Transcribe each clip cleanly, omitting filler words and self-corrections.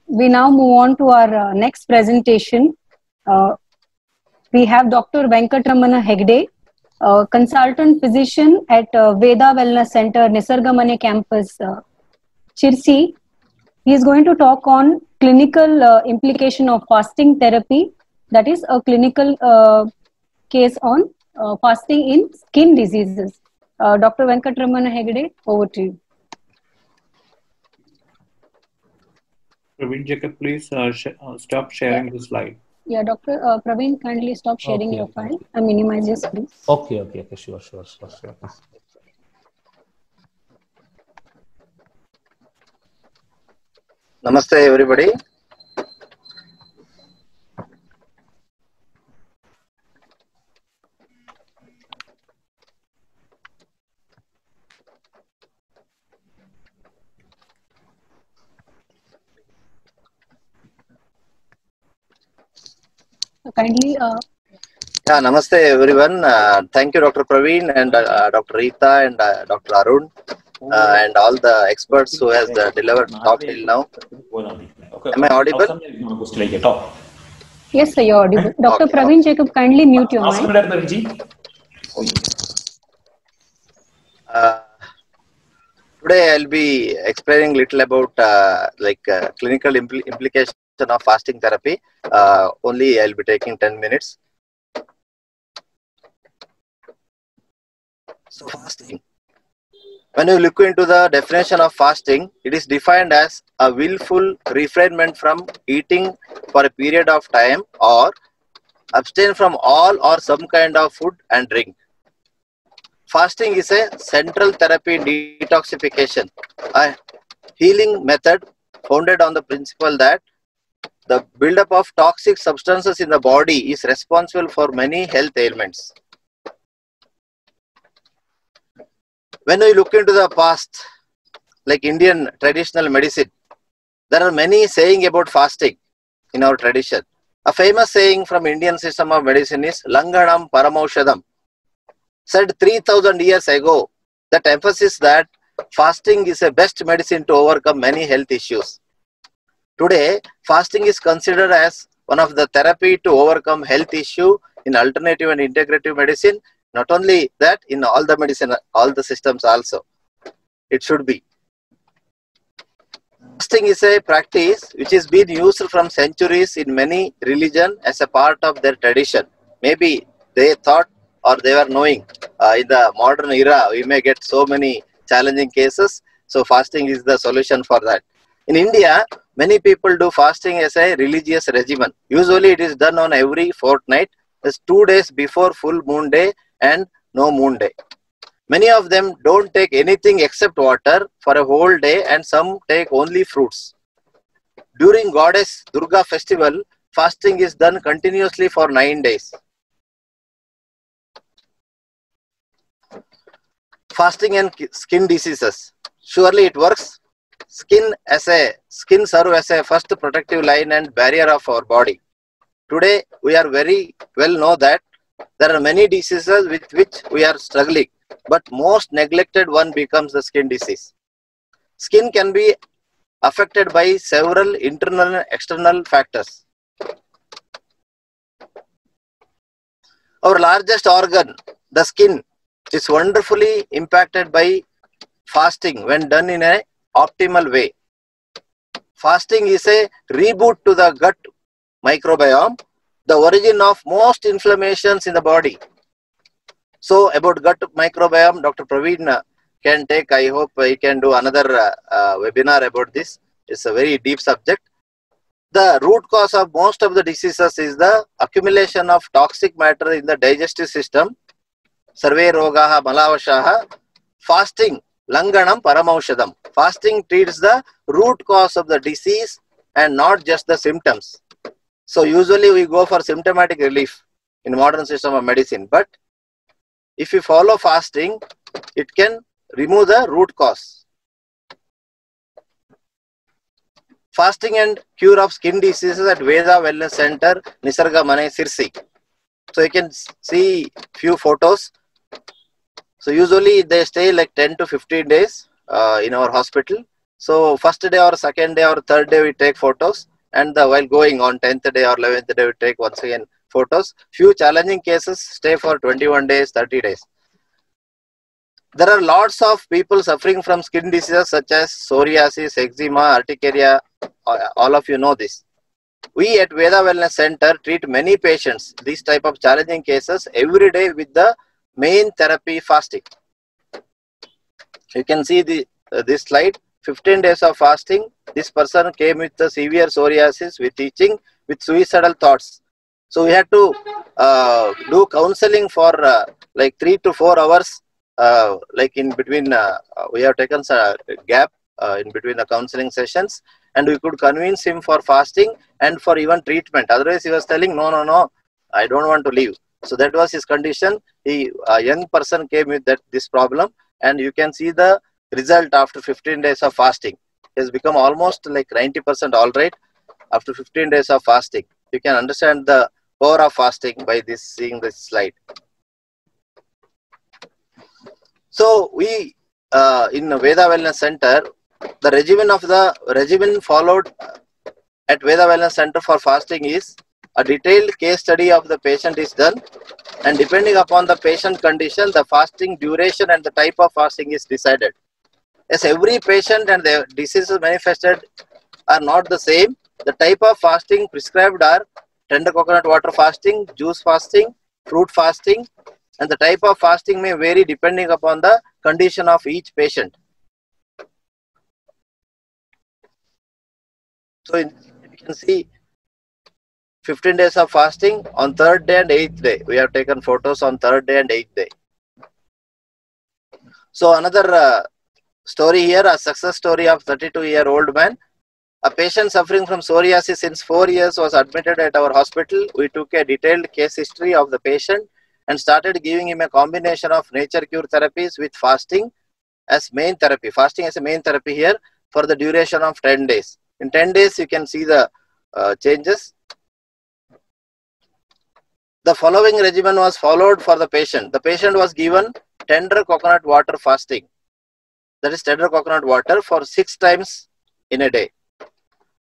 We now move on to our next presentation. We have Dr. Venkatramana Hegde, consultant physician at Veda Wellness Center, Nisargamane campus, Chirsi. He is going to talk on clinical implication of fasting therapy, that is a clinical case on fasting in skin diseases. Dr. Venkatramana Hegde, over to you. Praveen Jacob, please stop sharing the slide. Yeah, Dr. Praveen, kindly stop sharing your file and minimize your screen. Okay, sure. Namaste, everybody. Kindly. Namaste, everyone. Thank you, Dr. Praveen and Dr. Rita and Dr. Arun and all the experts who has delivered talk till now. Am I audible? Yes, sir, you're audible. Dr. Praveen Jacob, kindly mute your mic. Today I'll be explaining little about clinical implication of fasting therapy. Only I'll be taking 10 minutes. So fasting. When you look into the definition of fasting, it is defined as a willful refrainment from eating for a period of time or abstain from all or some kind of food and drink. Fasting is a central therapy in detoxification, a healing method founded on the principle that the buildup of toxic substances in the body is responsible for many health ailments. When we look into the past, like Indian traditional medicine, there are many saying about fasting in our tradition. A famous saying from Indian system of medicine is Langanam Paramaushadam, said 3000 years ago, that emphasis that fasting is a best medicine to overcome many health issues. Today, fasting is considered as one of the therapy to overcome health issue in alternative and integrative medicine. Not only that, in all the medicine, all the systems also, it should be. Fasting is a practice which has been used from centuries in many religions as a part of their tradition. Maybe they thought or they were knowing in the modern era, we may get so many challenging cases. So fasting is the solution for that. In India, many people do fasting as a religious regimen. Usually it is done on every fortnight. It's 2 days before full moon day and no moon day. Many of them don't take anything except water for a whole day, and some take only fruits. During Goddess Durga festival, fasting is done continuously for 9 days. Fasting and skin diseases. Surely it works. Skin serve as a first protective line and barrier of our body. Today, we are very well know that there are many diseases with which we are struggling, but most neglected one becomes the skin disease. Skin can be affected by several internal and external factors. Our largest organ, the skin, is wonderfully impacted by fasting when done in an optimal way. Fasting is a reboot to the gut microbiome, the origin of most inflammations in the body. So about gut microbiome, Dr. Praveen can take, I hope he can do another webinar about this. It's a very deep subject. The root cause of most of the diseases is the accumulation of toxic matter in the digestive system. Sarve rogaha malavashaha. Fasting, langanam paramaushadam. Fasting treats the root cause of the disease and not just the symptoms. So usually we go for symptomatic relief in modern system of medicine. But if you follow fasting, it can remove the root cause. Fasting and cure of skin diseases at Veda Wellness Center, Nisargamane, Sirsi. So you can see few photos. So usually they stay like 10 to 15 days in our hospital. So first day or second day or third day we take photos, and while going on 10th day or 11th day we take once again photos. Few challenging cases stay for 21 days, 30 days. There are lots of people suffering from skin diseases such as psoriasis, eczema, urticaria. All of you know this. We at Veda Wellness Center treat many patients, these type of challenging cases, every day with the main therapy fasting. You can see this slide, 15 days of fasting. This person came with the severe psoriasis, with itching, with suicidal thoughts. So we had to do counseling for like 3 to 4 hours. Like in between, we have taken a gap in between the counseling sessions, and we could convince him for fasting and for even treatment. Otherwise, he was telling, no, I don't want to leave. So that was his condition. A young person came with this problem, and you can see the result after 15 days of fasting. He has become almost like 90% all right after 15 days of fasting. You can understand the power of fasting by seeing this slide. So we in Veda Wellness Center, the regimen followed at Veda Wellness Center for fasting is a detailed case study of the patient is done, and depending upon the patient condition, the fasting duration and the type of fasting is decided. As every patient and the diseases manifested are not the same, the type of fasting prescribed are tender coconut water fasting, juice fasting, fruit fasting, and the type of fasting may vary depending upon the condition of each patient. So you can see 15 days of fasting on 3rd day and 8th day. We have taken photos on 3rd day and 8th day. So another story here, a success story of 32-year-old man. A patient suffering from psoriasis since 4 years was admitted at our hospital. We took a detailed case history of the patient and started giving him a combination of nature cure therapies with fasting as main therapy. Fasting as a main therapy here for the duration of 10 days. In 10 days, you can see the changes. The following regimen was followed for the patient. The patient was given tender coconut water fasting. That is tender coconut water for 6 times in a day.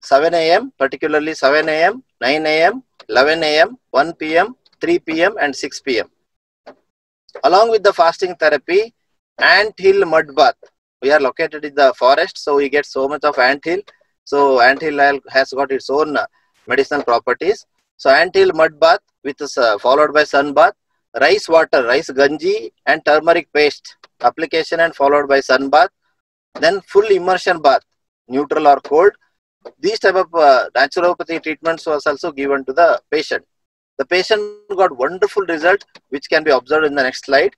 7 a.m., particularly 7 a.m., 9 a.m., 11 a.m., 1 p.m., 3 p.m. and 6 p.m. Along with the fasting therapy, ant hill mud bath. We are located in the forest, so we get so much of ant hill. So ant hill has got its own medicinal properties. So ant hill mud bath with followed by sun bath, rice water, rice ganji and turmeric paste application and followed by sun bath. Then full immersion bath, neutral or cold. These type of naturopathy treatments was also given to the patient. The patient got wonderful result, which can be observed in the next slide.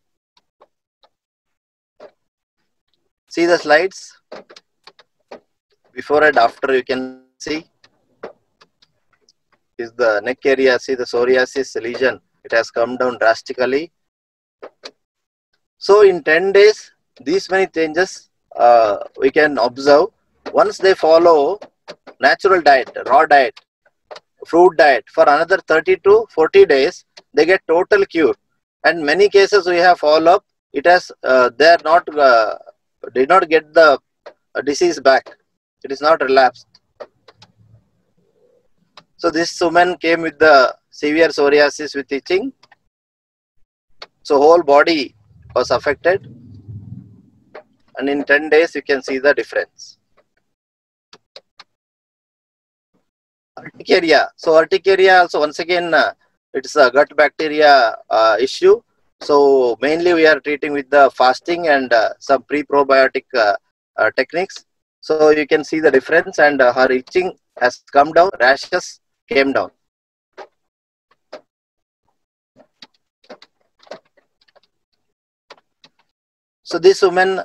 See the slides. Before and after, you can see is the neck area. See the psoriasis lesion. It has come down drastically. So in 10 days, these many changes we can observe. Once they follow natural diet, raw diet, fruit diet for another 30 to 40 days, they get total cure. And many cases we have follow up. It has they are not did not get the disease back. It is not relapsed. So this woman came with the severe psoriasis with itching. So whole body was affected, and in 10 days you can see the difference. Urticaria. So urticaria also once again it's a gut bacteria issue. So mainly we are treating with the fasting and some pre-probiotic techniques. So you can see the difference, and her itching has come down, rashes came down. So this woman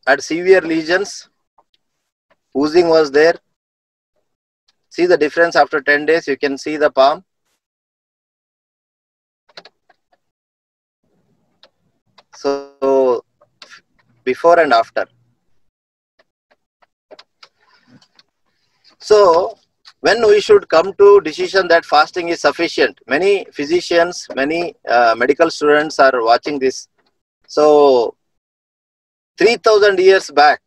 had severe lesions, oozing was there. See the difference after 10 days, you can see the palm. So before and after. So when we should come to decision that fasting is sufficient, many physicians, many medical students are watching this. So 3000 years back,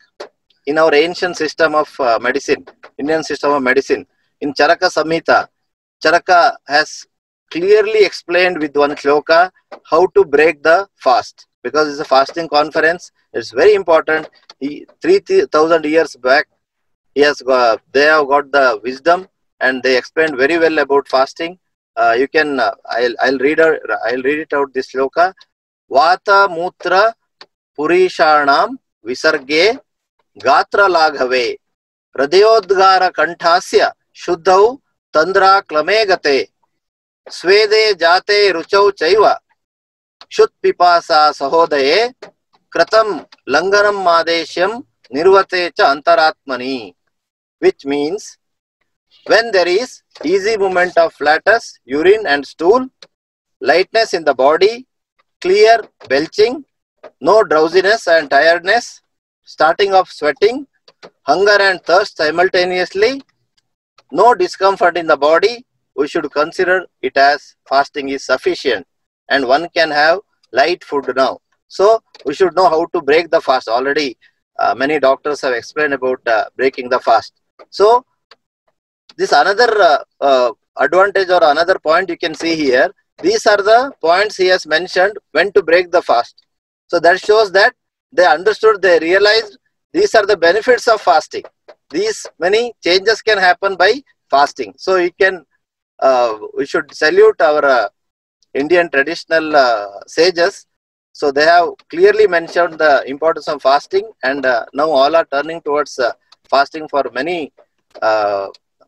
in our ancient system of medicine, Indian system of medicine, in Charaka Samhita, Charaka has clearly explained with one shloka how to break the fast, because it's a fasting conference. It's very important. 3,000 years back, they have got the wisdom, and they explained very well about fasting. You can I'll read it out, this shloka. Vata mutra purishanam visarge gatra laghave hridayodgara kanthasya shuddhau tandra klamegate swede jate ruchau chaiva shut pipasa sahodaye kratam langanam madeshyam nirvate cha antaratmani, which means when there is easy movement of flatus, urine and stool, lightness in the body, clear belching, no drowsiness and tiredness, starting of sweating, hunger and thirst simultaneously, no discomfort in the body, we should consider it as fasting is sufficient, and one can have light food now. So we should know how to break the fast. Already many doctors have explained about breaking the fast. So this another advantage or another point you can see here. These are the points he has mentioned when to break the fast. So that shows that they understood, they realized these are the benefits of fasting. These many changes can happen by fasting. So you can, we should salute our Indian traditional sages. So they have clearly mentioned the importance of fasting, and now all are turning towards fasting for many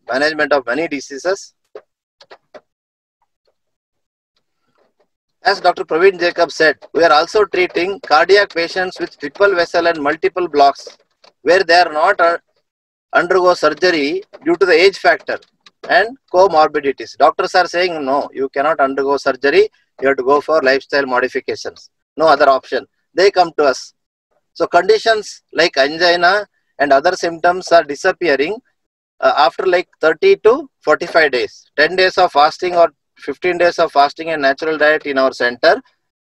management of many diseases. As Dr. Praveen Jacob said, we are also treating cardiac patients with triple vessel and multiple blocks, where they are not undergo surgery due to the age factor and comorbidities. Doctors are saying, no, you cannot undergo surgery, you have to go for lifestyle modifications. No other option. They come to us. So conditions like angina and other symptoms are disappearing after like 30 to 45 days. 10 days of fasting or 15 days of fasting and natural diet in our center.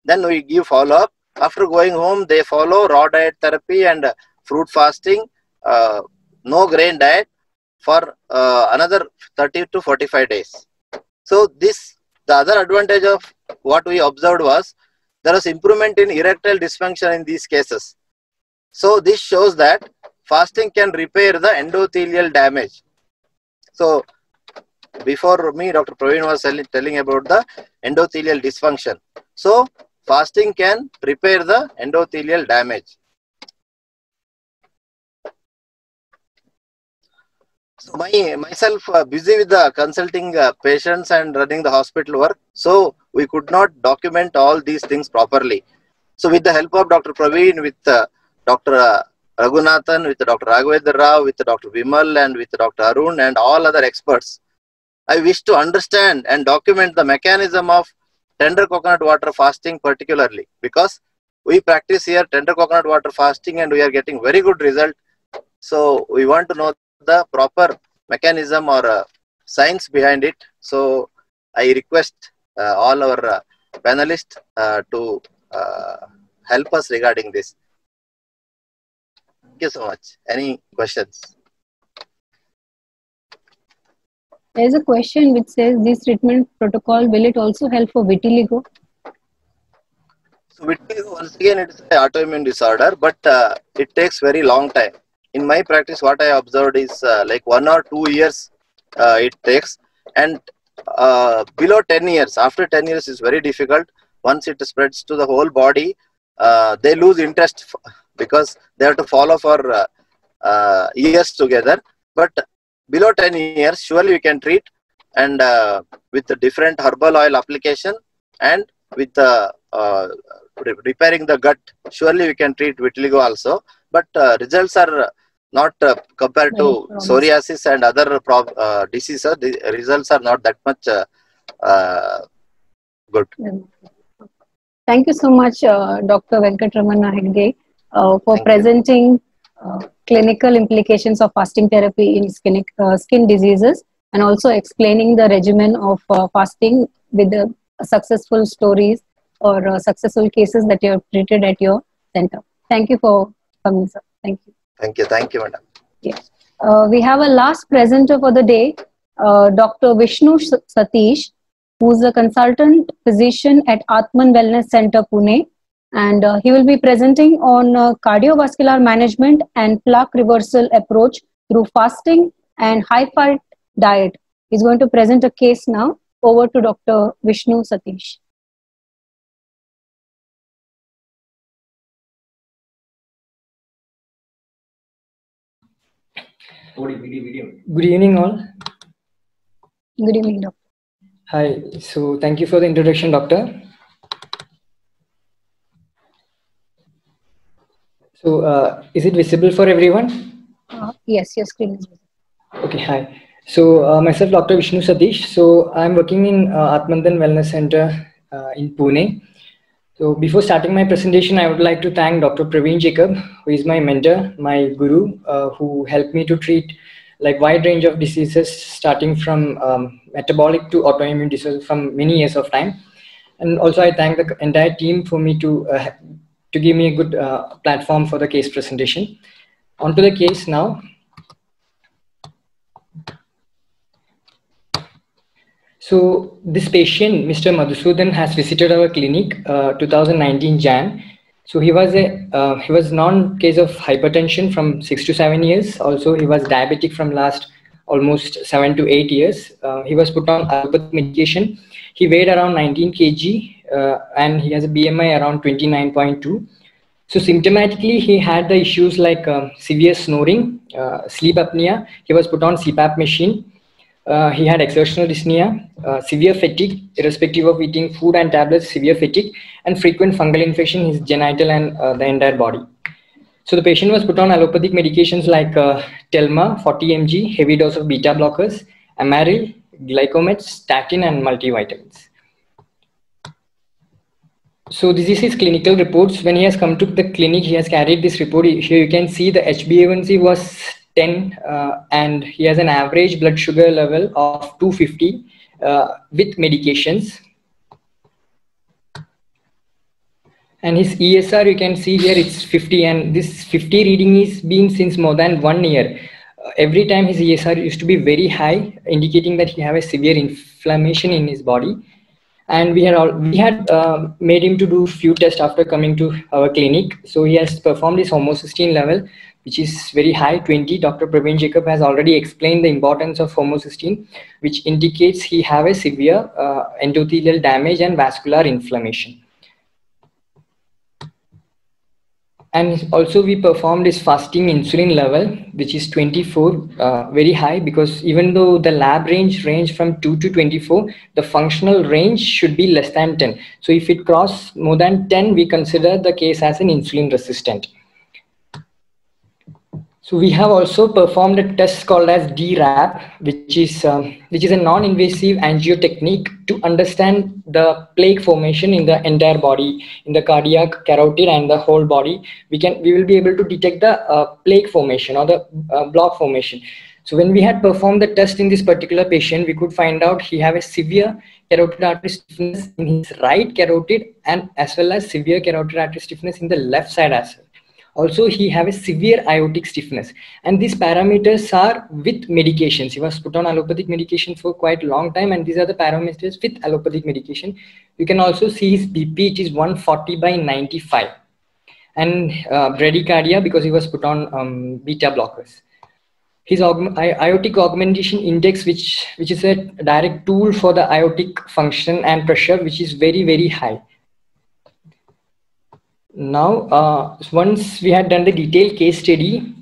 Then we give follow-up. After going home, they follow raw diet therapy and fruit fasting, no grain diet for another 30 to 45 days. So this, the other advantage of what we observed was there was improvement in erectile dysfunction in these cases. So this shows that fasting can repair the endothelial damage. So before me, Dr. Praveen was telling about the endothelial dysfunction. So fasting can repair the endothelial damage. So myself busy with the consulting patients and running the hospital work. So we could not document all these things properly. So with the help of Dr. Praveen, with Dr. Raghunathan, with Dr. Raghavendra Rao, with Dr. Vimal and with Dr. Arun and all other experts, I wish to understand and document the mechanism of tender coconut water fasting particularly, because we practice here tender coconut water fasting and we are getting very good result. So we want to know the proper mechanism or science behind it. So I request all our panelists to help us regarding this. Thank you so much. Any questions? There is a question which says, this treatment protocol, will it also help for vitiligo? So vitiligo, once again, it is an autoimmune disorder, but it takes very long time. In my practice, what I observed is like 1 or 2 years it takes, and below 10 years, after 10 years is very difficult. Once it spreads to the whole body, they lose interest because they have to follow for years together. But below 10 years, surely we can treat, and with the different herbal oil application and with repairing the gut, surely we can treat vitiligo also. But results are not compared to psoriasis and other diseases. The results are not that much good. Thank you so much, Dr. Venkatramana Hegde, for presenting clinical implications of fasting therapy in skin diseases, and also explaining the regimen of fasting with the successful stories or successful cases that you have treated at your center. Thank you for coming, sir. Thank you. Thank you, madam. Yes. We have a last presenter for the day, Dr. Vishnu Satish, who is a consultant physician at Atman Wellness Center, Pune. And he will be presenting on cardiovascular management and plaque reversal approach through fasting and high-fat diet. He's going to present a case now. Over to Dr. Vishnu Satish. Good evening, all. Good evening, doctor. Hi. So, thank you for the introduction, doctor. So, is it visible for everyone? Yes, your screen is visible. Okay, hi. So, myself, Dr. Vishnu Satish. So, I'm working in Atmandan Wellness Center in Pune. So, before starting my presentation, I would like to thank Dr. Praveen Jacob, who is my mentor, my guru, who helped me to treat like wide range of diseases, starting from metabolic to autoimmune diseases from many years of time. And also, I thank the entire team for me to give me a good platform for the case presentation. On to the case now. So this patient, Mr. Madhusudan, has visited our clinic 2019 Jan. So he was non-case of hypertension from 6 to 7 years. Also, he was diabetic from last almost 7 to 8 years. He was put on allopathic medication. He weighed around 19 kg and he has a BMI around 29.2. So symptomatically, he had the issues like severe snoring, sleep apnea. He was put on CPAP machine. He had exertional dyspnea, severe fatigue, irrespective of eating food and tablets, severe fatigue, and frequent fungal infection in his genital and the entire body. So the patient was put on allopathic medications like Telma, 40 mg, heavy dose of beta blockers, Amaryl, Glycomet, statin, and multivitamins. So this is his clinical reports. When he has come to the clinic, he has carried this report. Here you can see the HbA1c was 10 and he has an average blood sugar level of 250 with medications. And his ESR, you can see here, it's 50, and this 50 reading is been since more than 1 year. Every time his ESR used to be very high, indicating that he have a severe inflammation in his body. And we had made him to do few tests after coming to our clinic. So he has performed his homocysteine level, which is very high, 20. Dr. Praveen Jacob has already explained the importance of homocysteine, which indicates he have a severe endothelial damage and vascular inflammation. And also we performed his fasting insulin level, which is 24, very high, because even though the lab range from 2 to 24, the functional range should be less than 10. So if it crosses more than 10, we consider the case as an insulin resistant. So we have also performed a test called as DRAP, which is a non-invasive angio technique to understand the plaque formation in the entire body, in the cardiac, carotid, and the whole body. We will be able to detect the plaque formation or the block formation. So when we had performed the test in this particular patient, we could find out he have a severe carotid artery stiffness in his right carotid, and as well as severe carotid artery stiffness in the left side as well. Also, he have a severe aortic stiffness, and these parameters are with medications. He was put on allopathic medication for quite a long time, and these are the parameters with allopathic medication. You can also see his BP, it is 140/95, and bradycardia because he was put on beta blockers. His aortic augmentation index, which is a direct tool for the aortic function and pressure, which is very, very high. Now, once we had done the detailed case study,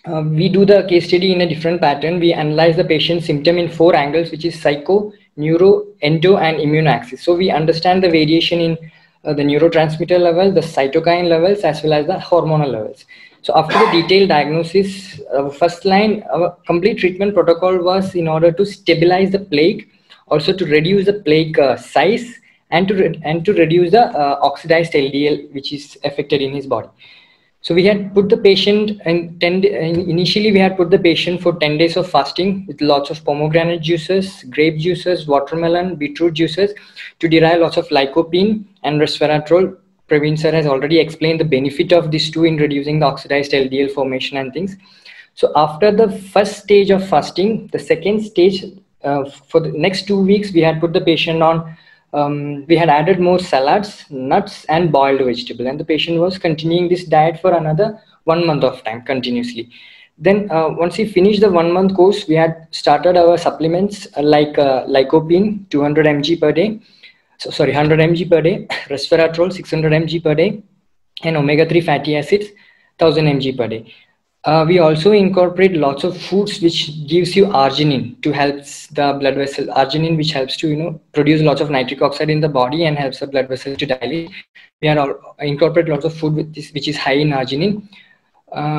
we do the case study in a different pattern. We analyze the patient's symptom in 4 angles, which is psycho, neuro, endo, and immune axis. So we understand the variation in the neurotransmitter level, the cytokine levels, as well as the hormonal levels. So after the detailed diagnosis, first line, our complete treatment protocol was in order to stabilize the plaque, also to reduce the plaque size, and to reduce the oxidized LDL, which is affected in his body. So we had put the patient initially we had put the patient for 10 days of fasting with lots of pomegranate juices, grape juices, watermelon, beetroot juices to derive lots of lycopene and resveratrol Praveen sir has already explained the benefit of these two in reducing the oxidized LDL formation and things. So after the first stage of fasting, the second stage, for the next 2 weeks, we had put the patient on, we had added more salads, nuts, and boiled vegetable. And the patient was continuing this diet for another 1 month of time continuously. Then once he finished the 1 month course, we had started our supplements like lycopene, 200 mg per day. So sorry, 100 mg per day, resveratrol, 600 mg per day, and omega-3 fatty acids, 1000 mg per day. We also incorporate lots of foods which gives you arginine to help the blood vessel, arginine which helps to produce lots of nitric oxide in the body and helps the blood vessels to dilate. We had incorporate lots of food with this, which is high in arginine.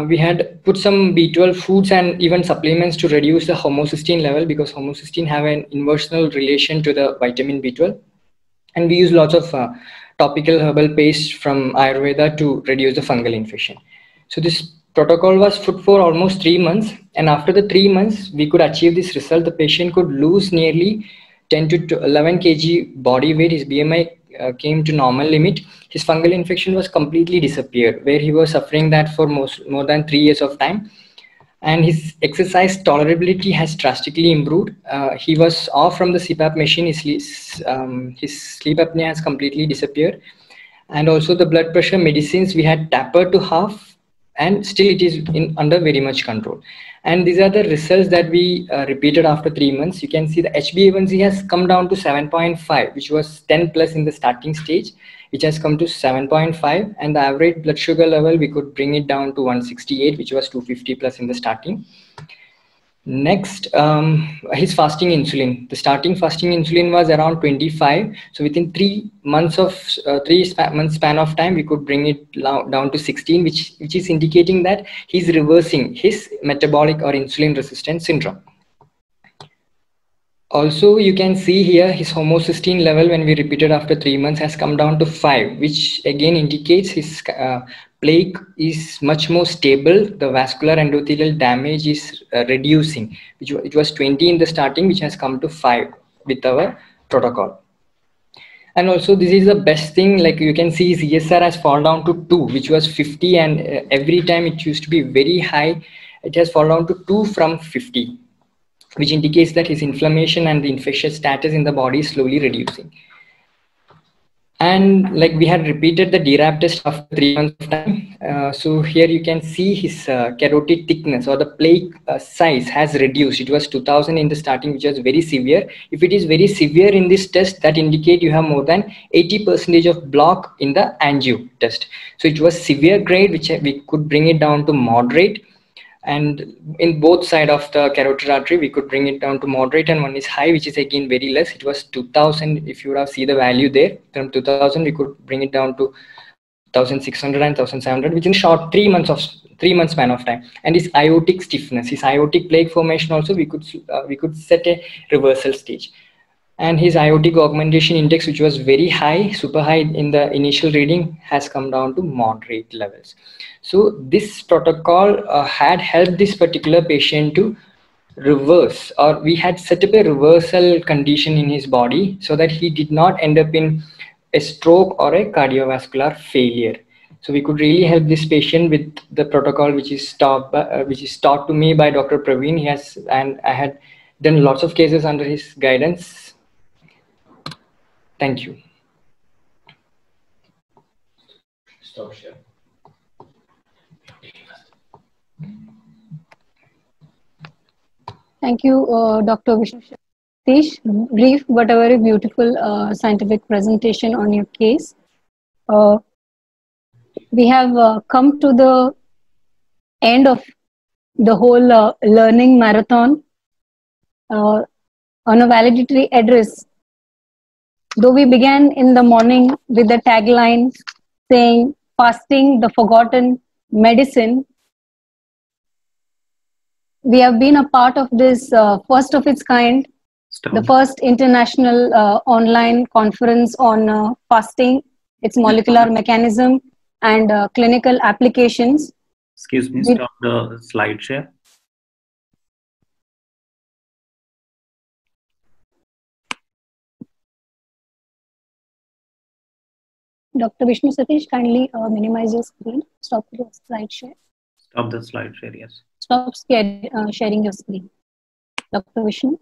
We had put some B12 foods and even supplements to reduce the homocysteine level, because homocysteine have an inversional relation to the vitamin B12. And we use lots of topical herbal paste from Ayurveda to reduce the fungal infection. So this protocol was put for almost 3 months, and after the 3 months we could achieve this result. The patient could lose nearly 10 to 11 kg body weight. His BMI came to normal limit. His fungal infection was completely disappeared, where he was suffering that for more than 3 years of time. And his exercise tolerability has drastically improved. He was off from the CPAP machine. His sleep apnea has completely disappeared. And also the blood pressure medicines we had tapered to half, and still it is under very much control. And these are the results that we repeated after 3 months. You can see the HbA1c has come down to 7.5, which was 10 plus in the starting stage, which has come to 7.5, and the average blood sugar level we could bring it down to 168, which was 250 plus in the starting. Next, his fasting insulin. The starting fasting insulin was around 25. So within 3 months of 3 month span of time, we could bring it down to 16, which is indicating that he's reversing his metabolic or insulin resistance syndrome. Also, you can see here his homocysteine level when we repeated after 3 months has come down to 5, which again indicates his plaque is much more stable. The vascular endothelial damage is reducing, which it was 20 in the starting, which has come to 5 with our protocol. And also this is the best thing, like you can see his ESR has fallen down to 2, which was 50, and every time it used to be very high. It has fallen down to 2 from 50, which indicates that his inflammation and the infectious status in the body is slowly reducing. And like we had repeated the DRAP test after 3 months of time. So here you can see his carotid thickness or the plaque size has reduced. It was 2000 in the starting, which was very severe. If it is very severe in this test, that indicate you have more than 80% of block in the angio test. So it was severe grade, which we could bring it down to moderate. And in both side of the carotid artery, we could bring it down to moderate, and one is high, which is again very less. It was 2000. If you would have see the value there, from 2000, we could bring it down to 1600 and 1700 within short 3 months span of time. And his aortic stiffness, his aortic plaque formation also, we could set a reversal stage. And his aortic augmentation index, which was very high, super high in the initial reading, has come down to moderate levels. So this protocol had helped this particular patient to reverse, or we had set up a reversal condition in his body so that he did not end up in a stroke or a cardiovascular failure. So we could really help this patient with the protocol, which is taught to me by Dr. Praveen. And I had done lots of cases under his guidance. Thank you. Stop share. Thank you, Dr. Vishnu Satish. Brief but a very beautiful scientific presentation on your case. We have come to the end of the whole learning marathon. On a valedictory address, though we began in the morning with the tagline saying, "Fasting, the forgotten medicine," we have been a part of this first of its kind, the first international online conference on fasting, its molecular mechanism and clinical applications. Excuse me, stop the slide share. Dr. Vishnu Satish, kindly minimize your screen. Stop your slide share. Stop the slide share, yes. Stop sharing your screen. Dr. Vishnu.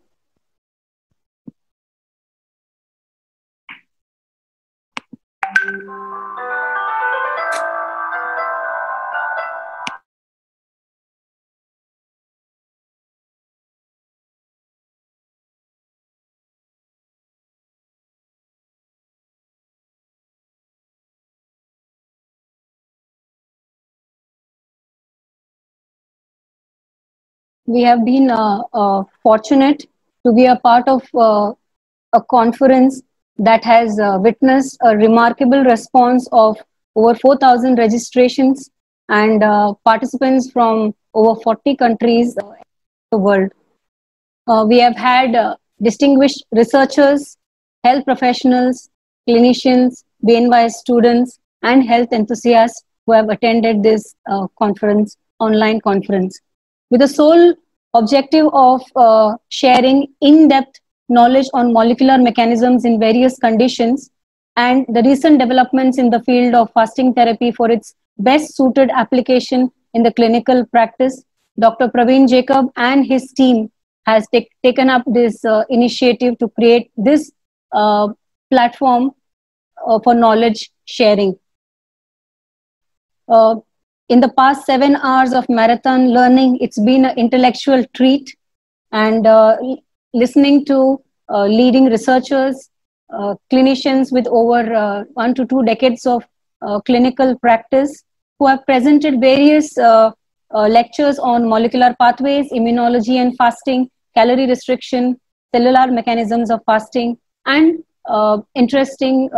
We have been fortunate to be a part of a conference that has witnessed a remarkable response of over 4,000 registrations and participants from over 40 countries in the world. We have had distinguished researchers, health professionals, clinicians, BNY students, and health enthusiasts who have attended this conference, online conference, with the sole objective of sharing in-depth knowledge on molecular mechanisms in various conditions and the recent developments in the field of fasting therapy for its best suited application in the clinical practice. Dr. Praveen Jacob and his team has taken up this initiative to create this platform for knowledge sharing. In the past 7 hours of marathon learning, it's been an intellectual treat, and listening to leading researchers, clinicians with over 1 to 2 decades of clinical practice who have presented various lectures on molecular pathways, immunology and fasting, calorie restriction, cellular mechanisms of fasting, and interesting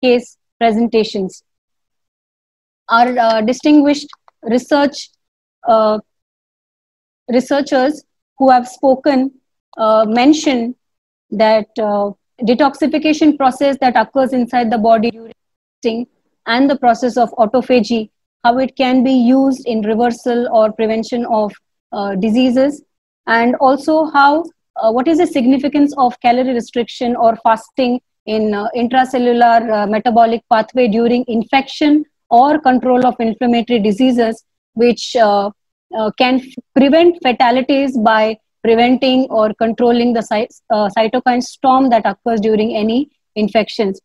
case presentations. Our distinguished researchers who have spoken mentioned that detoxification process that occurs inside the body during fasting and the process of autophagy, how it can be used in reversal or prevention of diseases, and also how what is the significance of calorie restriction or fasting in intracellular metabolic pathway during infection or control of inflammatory diseases, which can prevent fatalities by preventing or controlling the cytokine storm that occurs during any infections.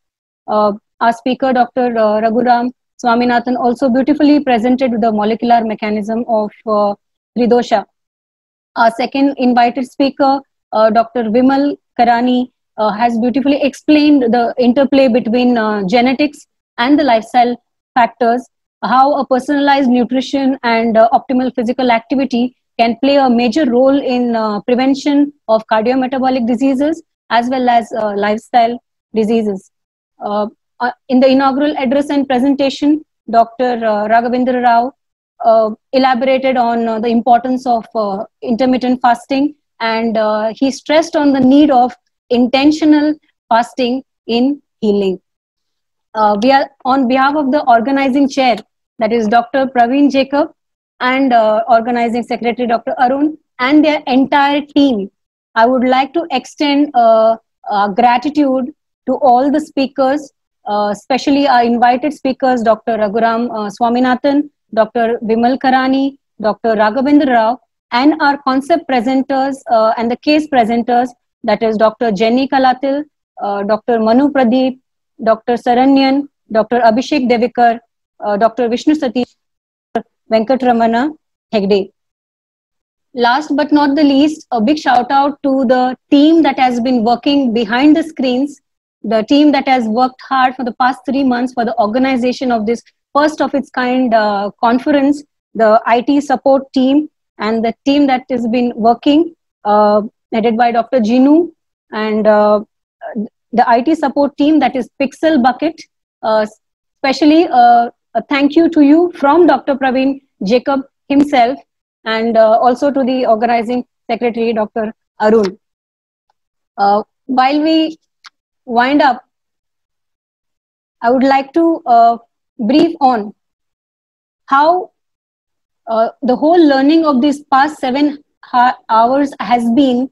Our speaker, Dr. Raghuram Swaminathan, also beautifully presented the molecular mechanism of Tridosha. Our second invited speaker, Dr. Vimal Karani, has beautifully explained the interplay between genetics and the lifestyle factors, how a personalized nutrition and optimal physical activity can play a major role in prevention of cardiometabolic diseases as well as lifestyle diseases. In the inaugural address and presentation, Dr. Raghavendra Rao elaborated on the importance of intermittent fasting, and he stressed on the need of intentional fasting in healing. We are on behalf of the organizing chair, that is Dr. Praveen Jacob, and organizing secretary Dr. Arun, and their entire team. I would like to extend gratitude to all the speakers, especially our invited speakers, Dr. Raghuram Swaminathan, Dr. Vimal Karani, Dr. Raghavendra Rao, and our concept presenters and the case presenters, that is Dr. Jenny Kalatil, Dr. Manu Pradeep, Dr. Saranyan, Dr. Abhishek Devikar, Dr. Vishnu Satish, Venkatramana Hegde. Last but not the least, a big shout out to the team that has been working behind the screens, the team that has worked hard for the past 3 months for the organization of this first of its kind conference, the IT support team and the team that has been working, headed by Dr. Jinu, and the IT support team, that is Pixel Bucket. Especially a thank you to you from Dr. Praveen Jacob himself, and also to the organizing secretary, Dr. Arun. While we wind up, I would like to brief on how the whole learning of these past 7 hours has been,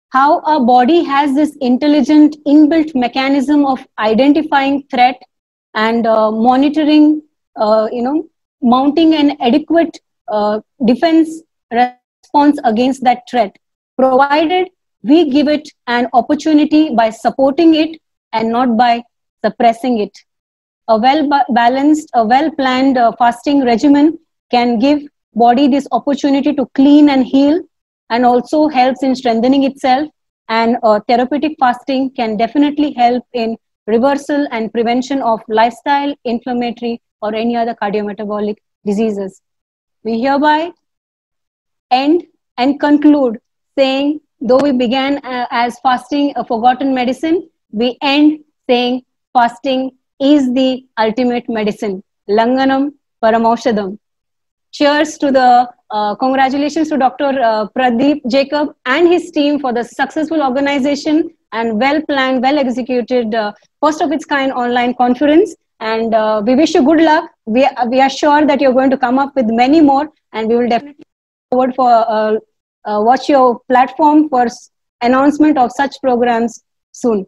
how our body has this intelligent inbuilt mechanism of identifying threat and monitoring, mounting an adequate defense response against that threat, provided we give it an opportunity by supporting it and not by suppressing it. A well-balanced, a well-planned fasting regimen can give body this opportunity to clean and heal, and also helps in strengthening itself. And therapeutic fasting can definitely help in reversal and prevention of lifestyle, inflammatory, or any other cardiometabolic diseases. We hereby end and conclude saying, though we began as fasting a forgotten medicine, we end saying fasting is the ultimate medicine. Langanam Paramaushadam. Cheers to the congratulations to Dr. Pradeep Jacob and his team for the successful organization and well-planned, well-executed, first of its kind online conference. And we wish you good luck. We are sure that you're going to come up with many more, and we will definitely look forward for watch your platform for announcement of such programs soon.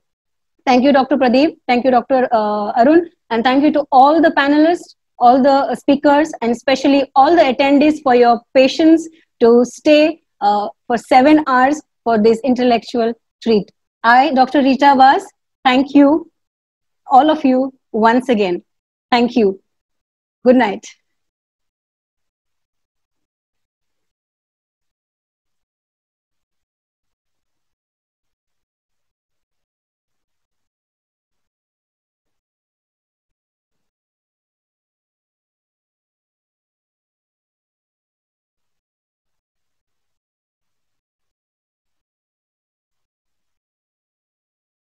Thank you, Dr. Pradeep. Thank you, Dr. Arun. And thank you to all the panelists, all the speakers, and especially all the attendees for your patience to stay for 7 hours for this intellectual treat. I, Dr. Rita Vas, thank you, all of you, once again. Thank you. Good night.